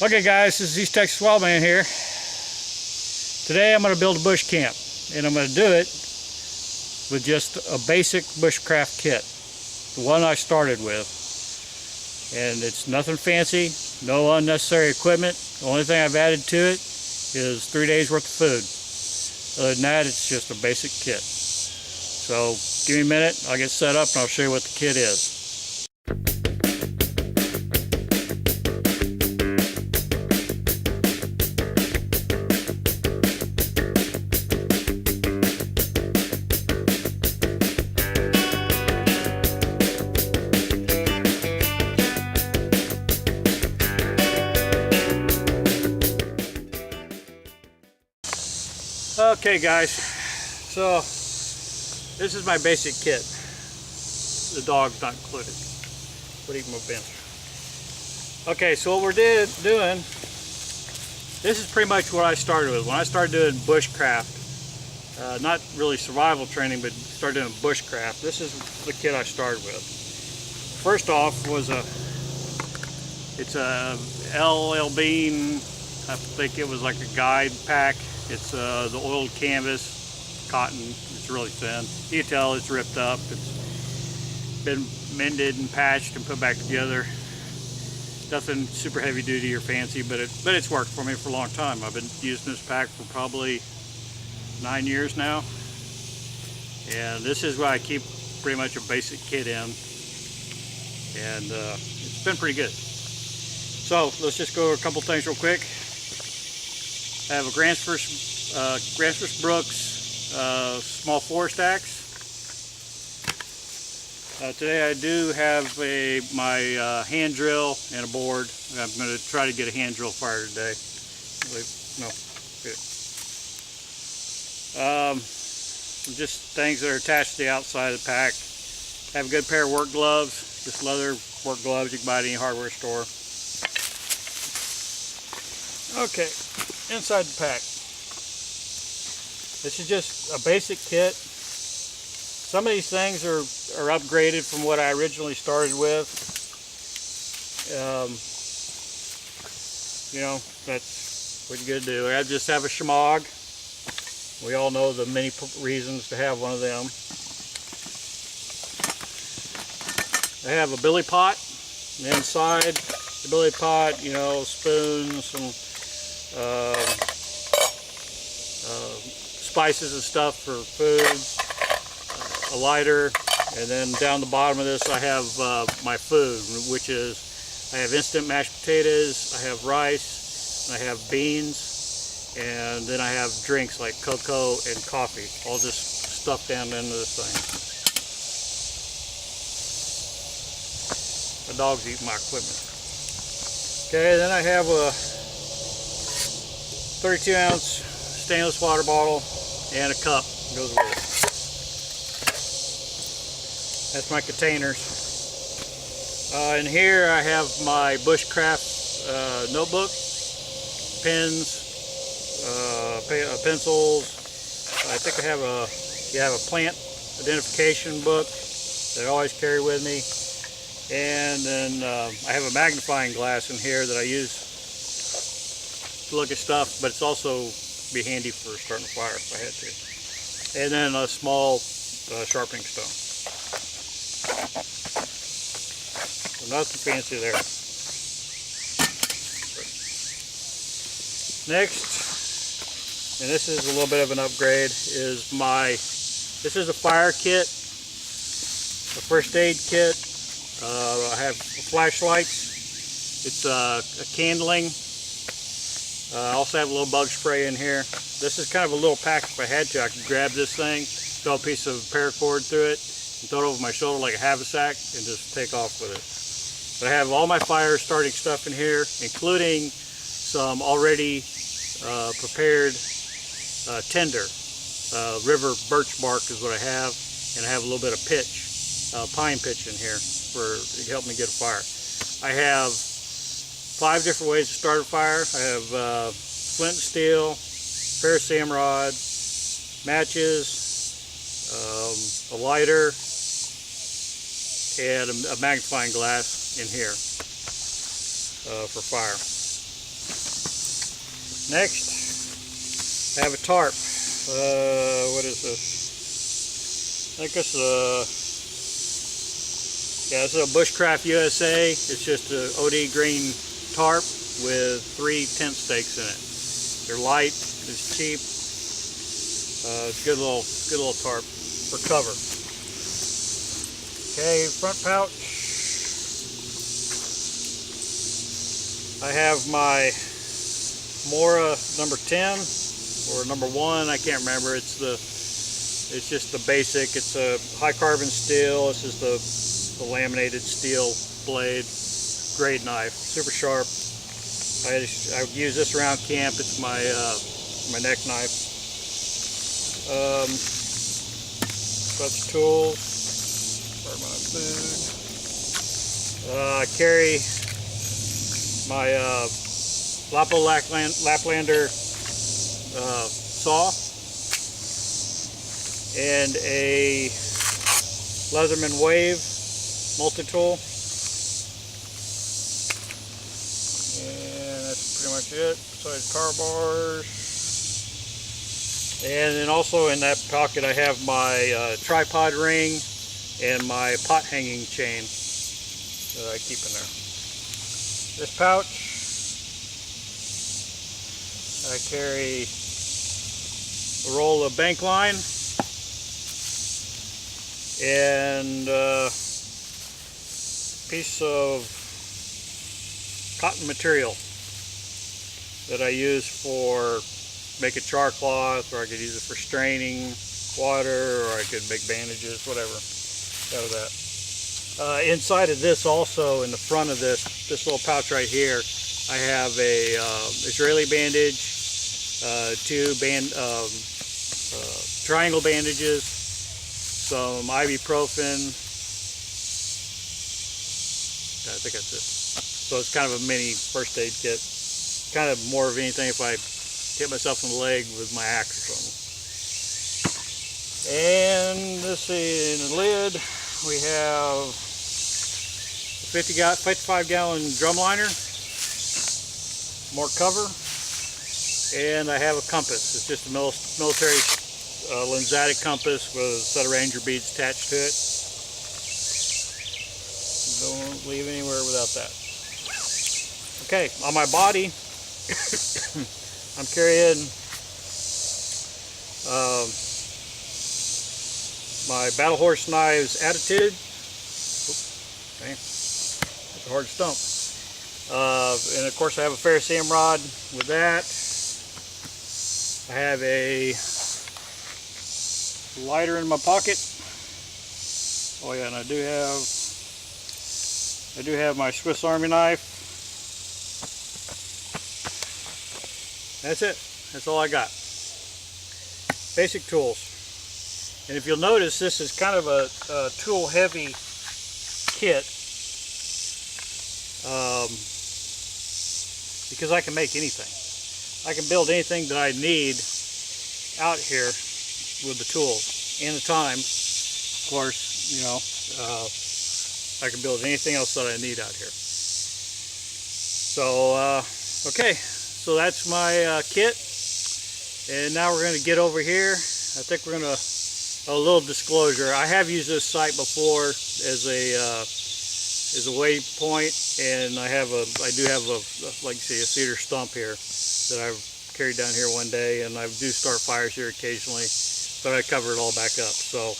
Okay guys, this is East Texas Wildman here. Today I'm going to build a bush camp, and I'm going to do it with just a basic bushcraft kit, the one I started with. And it's nothing fancy, no unnecessary equipment. The only thing I've added to it is 3 days worth of food. Other than that, it's just a basic kit. So give me a minute, I'll get set up and I'll show you what the kit is. Okay guys, so this is my basic kit. The dog's not included, but he can move in. Okay, so what we're doing, this is pretty much what I started with. When I started doing bushcraft, not really survival training, but started doing bushcraft, this is the kit I started with. First off was it's a LL Bean, I think it was like a guide pack. It's the oiled canvas, cotton, it's really thin. You can tell it's ripped up. It's been mended and patched and put back together. Nothing super heavy duty or fancy, but it's worked for me for a long time. I've been using this pack for probably 9 years now. And this is what I keep pretty much a basic kit in. And it's been pretty good. So let's just go over a couple things real quick. I have a Gransfors Brooks small 4-stacks. Today I do have my hand drill and a board. I'm going to try to get a hand drill fire today. No, good. Just things that are attached to the outside of the pack. I have a good pair of work gloves, just leather work gloves you can buy at any hardware store. Okay. Inside the pack, this is just a basic kit. Some of these things are upgraded from what I originally started with. You know, that's what you gotta do. I just have a shemagh. We all know the many reasons to have one of them. I have a billy pot, and inside the billy pot, you know, spoons, some spices and stuff for food, a lighter, and then down the bottom of this I have my food, which is I have instant mashed potatoes, I have rice, I have beans, and then I have drinks like cocoa and coffee, all just stuffed down into this thing. The dog's eating my equipment. Okay, then I have a 32-ounce stainless water bottle and a cup goes with it. That's my containers. In here I have my bushcraft notebook, pens, pencils. I think I have a plant identification book that I always carry with me, and then I have a magnifying glass in here that I use to look at stuff, but it's also be handy for starting a fire if I had to. And then a small sharpening stone. So nothing fancy there. Next, and this is a little bit of an upgrade, is this is a fire kit, a first aid kit. I have flashlights. It's a candling. I also have a little bug spray in here. This is kind of a little pack. If I had to, I could grab this thing, throw a piece of paracord through it, and throw it over my shoulder like a haversack, and just take off with it. But I have all my fire starting stuff in here, including some already prepared tinder. River birch bark is what I have, and I have a little bit of pitch, pine pitch in here to help me get a fire. I have 5 different ways to start a fire. I have flint and steel, ferrocerium rod, matches, a lighter, and a magnifying glass in here for fire. Next, I have a tarp. What is this? I think this is a Bushcraft USA. It's just an OD green tarp with 3 tent stakes in it. They're light, it's cheap. It's a good little tarp for cover. Okay, front pouch. I have my Mora number 10 or number 1. I can't remember. It's just the basic. It's a high carbon steel. This is the laminated steel blade. Great knife, super sharp. I use this around camp. It's my my neck knife. Such tools. For my food. I carry my Laplander saw and a Leatherman Wave multi-tool. And that's pretty much it, besides power bars. And then also in that pocket I have my tripod ring and my pot hanging chain that I keep in there. This pouch, I carry a roll of bank line and a piece of cotton material that I use for making char cloth, or I could use it for straining water, or I could make bandages, whatever out of that. Inside of this also, in the front of this little pouch right here, I have a Israeli bandage, 2 triangle bandages, some ibuprofen. I think that's it. So it's kind of a mini first aid kit. Kind of more of anything if I hit myself in the leg with my axe or something. And let's see, in the lid we have a 55-gallon drum liner, more cover, and I have a compass. It's just a military lensatic compass with a set of ranger beads attached to it. Don't leave anywhere without that. Okay, on my body, I'm carrying my Battle Horse Knives Attitude. Oops, okay. That's a hard stump. And of course I have a ferrocerium rod with that. I have a lighter in my pocket. Oh yeah, and I do have my Swiss Army knife. That's it. That's all I got. Basic tools. And if you'll notice, this is kind of a tool heavy kit, because I can make anything. I can build anything that I need out here with the tools and the time. Of course, you know, I can build anything else that I need out here. So, okay, so that's my kit. And now we're going to get over here. I think we're going to, a little disclosure, I have used this site before as a waypoint, and I do have a, like you see, a cedar stump here that I've carried down here one day, and I do start fires here occasionally, but I cover it all back up. So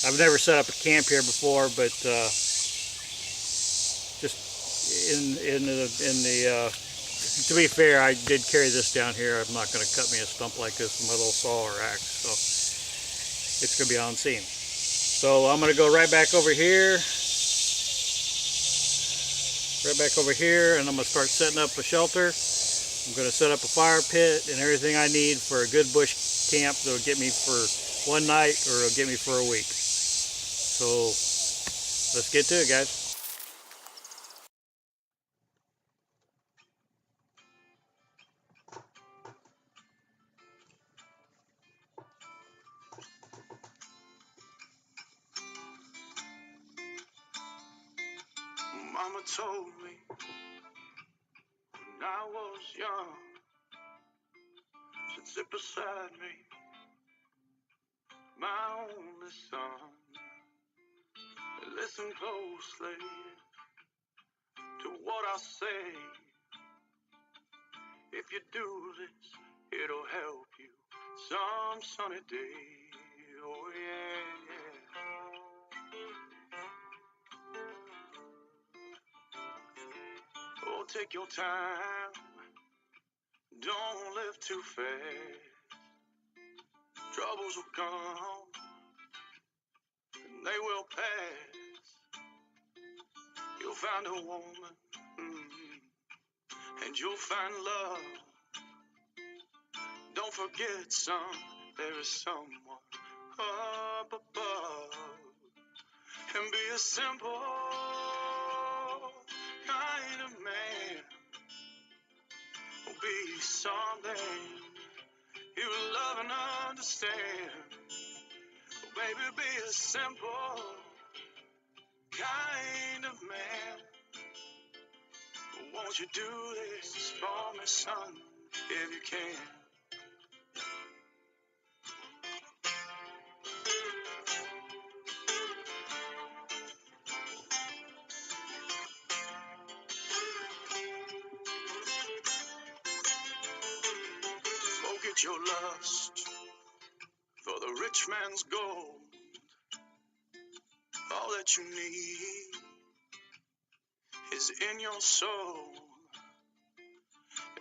I've never set up a camp here before, but just to be fair, I did carry this down here. I'm not going to cut me a stump like this with my little saw or axe, so it's going to be on scene. So I'm going to go right back over here, and I'm going to start setting up a shelter. I'm going to set up a fire pit and everything I need for a good bush camp that'll get me for one night, or it'll get me for a week. So let's get to it, guys. Mama told me when I was young, sit beside me, my only son. Listen closely to what I say. If you do this, it'll help you some sunny day. Oh yeah, yeah. Oh, take your time, don't live too fast. Troubles will come, and they will pass. You'll find a woman, and you'll find love. Don't forget, son, there is someone up above. And be a simple kind of man. Be something you love and understand. Baby, be a simple kind of man. Won't you do this for me, son, if you can? Forget your lust for the rich man's gold. All that you need is in your soul.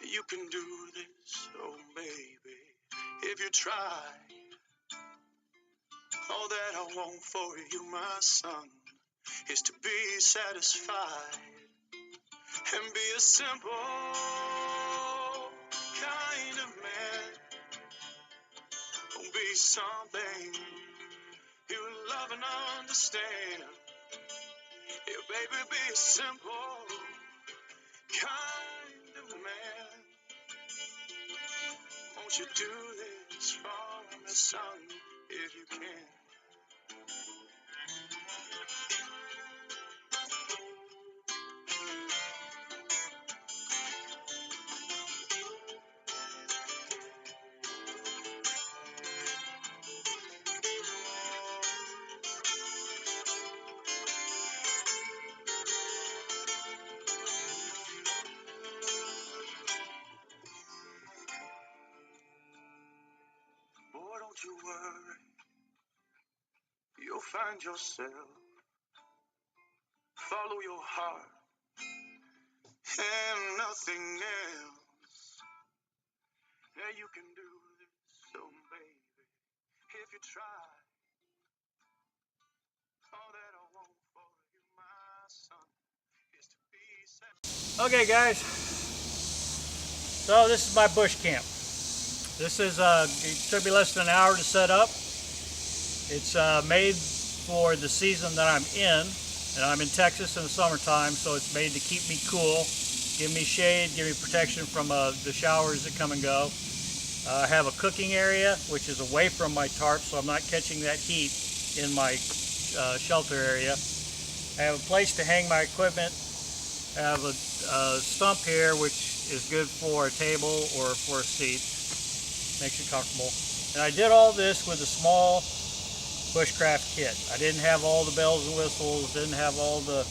You can do this, oh baby, if you try. All that I want for you, my son, is to be satisfied and be a simple kind of man. Be something you love and understand. Yeah, baby, be a simple kind of man. Won't you do this for me, son, if you can? Boy, don't you worry, you'll find yourself. Follow your heart and nothing else. Yeah, you can do this, so baby, if you try. All that I want for you, my son, is to be set. Okay, guys. So this is my bush camp. This is it took me less than an hour to set up. It's made for the season that I'm in, and I'm in Texas in the summertime, so it's made to keep me cool, give me shade, give me protection from the showers that come and go. I have a cooking area, which is away from my tarp, so I'm not catching that heat in my shelter area. I have a place to hang my equipment. I have a stump here, which is good for a table or for a seat. Makes you comfortable. And I did all this with a small Bushcraft kit. I didn't have all the bells and whistles, didn't have all the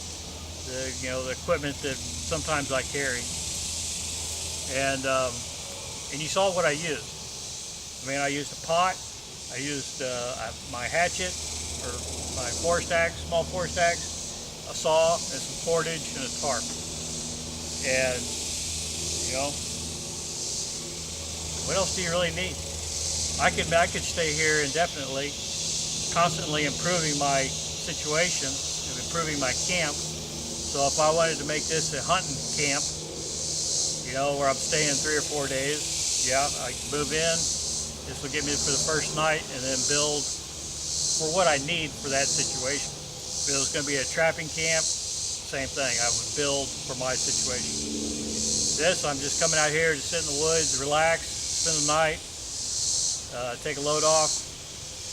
equipment that sometimes I carry. And you saw what I used. I mean, I used a pot, I used my hatchet, or my small 4-stacks, a saw, and some cordage, and a tarp. And, what else do you really need? I could stay here indefinitely, constantly improving my situation, and improving my camp. So if I wanted to make this a hunting camp, where I'm staying 3 or 4 days, yeah, I can move in. This will get me for the first night, and then build for what I need for that situation. If it was going to be a trapping camp, same thing. I would build for my situation. This, I'm just coming out here to sit in the woods, relax, spend the night, take a load off,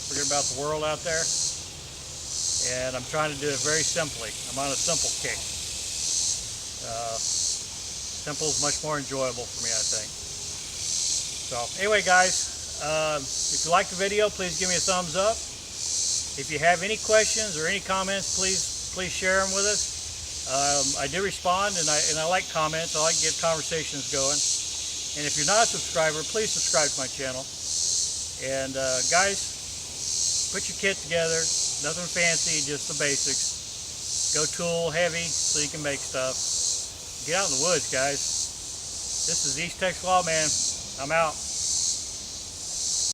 forget about the world out there. And I'm trying to do it very simply. I'm on a simple kick. Simple is much more enjoyable for me, I think. So anyway, guys, if you like the video, please give me a thumbs up. If you have any questions or any comments, please share them with us. I do respond, and I like comments. I like to get conversations going. And if you're not a subscriber, please subscribe to my channel. And guys, put your kit together. Nothing fancy, just the basics. Go tool heavy so you can make stuff. Get out in the woods, guys. This is East Texas Lawman. I'm out.